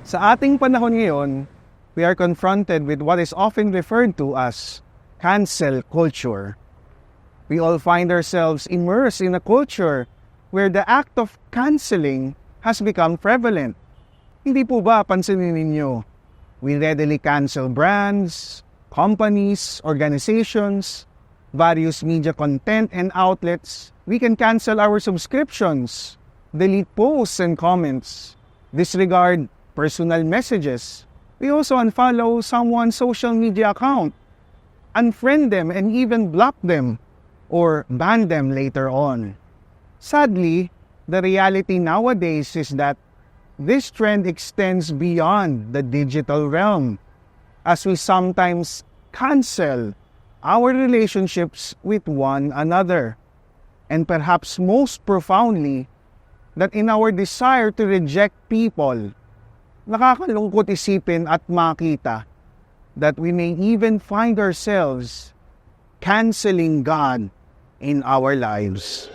Sa ating panahon ngayon, we are confronted with what is often referred to as cancel culture. We all find ourselves immersed in a culture where the act of canceling has become prevalent. Hindi po ba pansinin ninyo? We readily cancel brands, companies, organizations, various media content and outlets. We can cancel our subscriptions, delete posts and comments, disregard personal messages. We also unfollow someone's social media account, unfriend them and even block them or ban them later on. Sadly, the reality nowadays is that this trend extends beyond the digital realm, as we sometimes cancel our relationships with one another. And perhaps most profoundly, that in our desire to reject people, nakakalungkot isipin at makita that we may even find ourselves canceling God in our lives.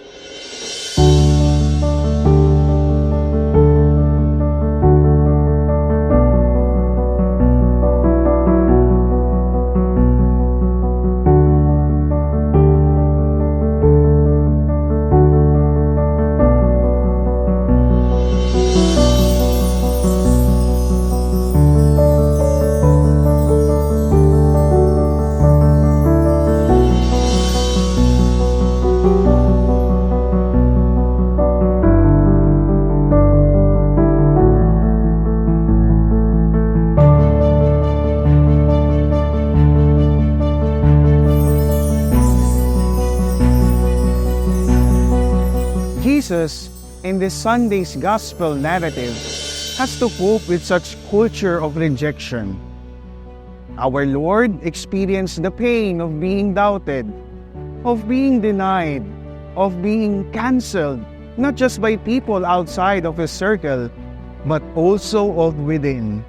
Jesus, in this Sunday's gospel narrative, has to cope with such culture of rejection. Our Lord experienced the pain of being doubted, of being denied, of being canceled, not just by people outside of His circle, but also of within.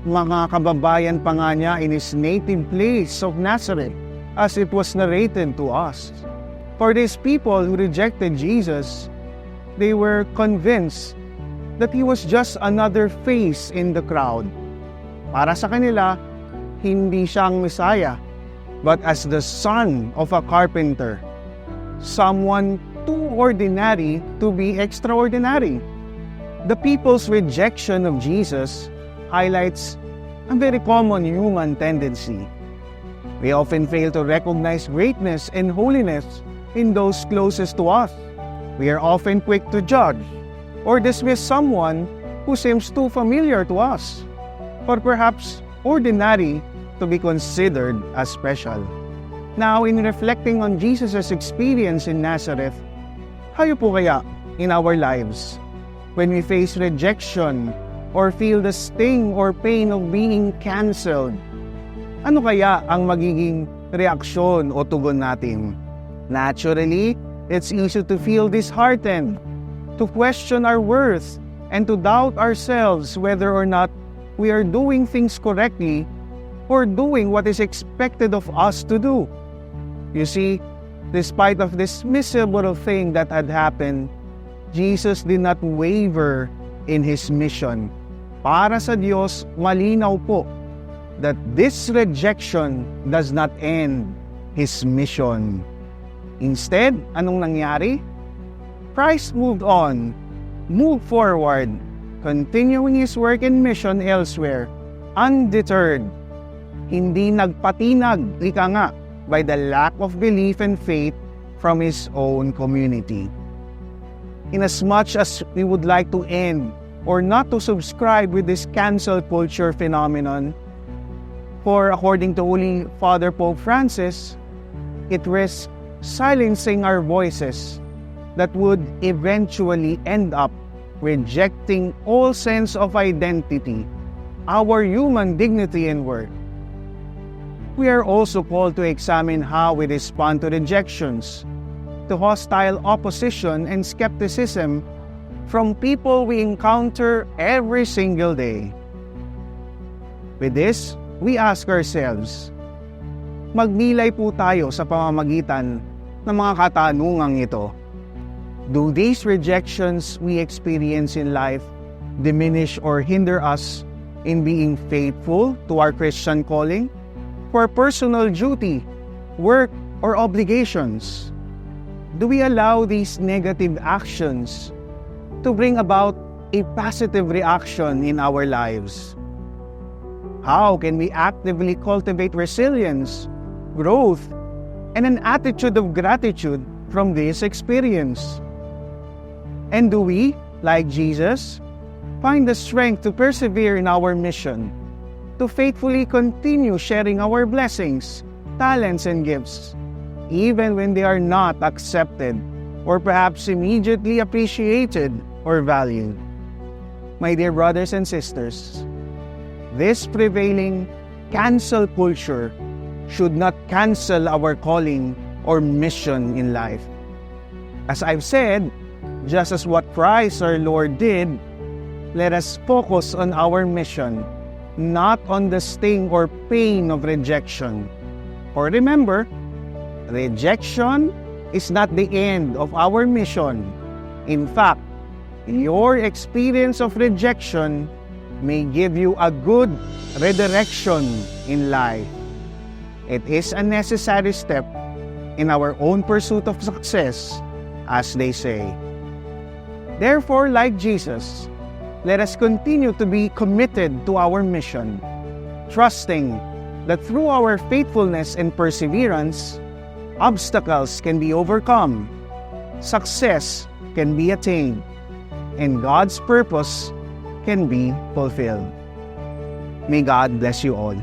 Mga kababayan pa nga niya in His native place of Nazareth, as it was narrated to us. For these people who rejected Jesus, they were convinced that He was just another face in the crowd. Para sa kanila, hindi siyang Messiah, but as the son of a carpenter, someone too ordinary to be extraordinary. The people's rejection of Jesus highlights a very common human tendency. We often fail to recognize greatness and holiness in those closest to us. We are often quick to judge or dismiss someone who seems too familiar to us, or perhaps ordinary to be considered as special. Now, in reflecting on Jesus' experience in Nazareth, tayo po kaya in our lives, when we face rejection or feel the sting or pain of being canceled, ano kaya ang magiging reaksyon o tugon natin? Naturally, it's easy to feel disheartened, to question our worth, and to doubt ourselves whether or not we are doing things correctly or doing what is expected of us to do. You see, despite of this miserable thing that had happened, Jesus did not waver in His mission. Para sa Diyos, malinaw po that this rejection does not end His mission. Instead, anong nangyari? Christ moved on, moved forward, continuing His work and mission elsewhere, undeterred, hindi nagpatinag, ika nga, by the lack of belief and faith from His own community. Inasmuch as we would like to end or not to subscribe with this cancel culture phenomenon, for according to Holy Father Pope Francis, it risks silencing our voices that would eventually end up rejecting all sense of identity, our human dignity and worth. We are also called to examine how we respond to rejections, to hostile opposition and skepticism from people we encounter every single day. With this, we ask ourselves, magnilay po tayo sa pamamagitan ng mga katanungang ito. Do these rejections we experience in life diminish or hinder us in being faithful to our Christian calling, for personal duty, work, or obligations? Do we allow these negative actions to bring about a positive reaction in our lives? How can we actively cultivate resilience, growth, and an attitude of gratitude from this experience? And do we, like Jesus, find the strength to persevere in our mission, to faithfully continue sharing our blessings, talents, and gifts, even when they are not accepted or perhaps immediately appreciated or valued? My dear brothers and sisters, this prevailing cancel culture should not cancel our calling or mission in life. As I've said, just as what Christ our Lord did, let us focus on our mission, not on the sting or pain of rejection. For remember, rejection is not the end of our mission. In fact, your experience of rejection may give you a good redirection in life. It is a necessary step in our own pursuit of success, as they say. Therefore, like Jesus, let us continue to be committed to our mission, trusting that through our faithfulness and perseverance, obstacles can be overcome, success can be attained, and God's purpose can be fulfilled. May God bless you all.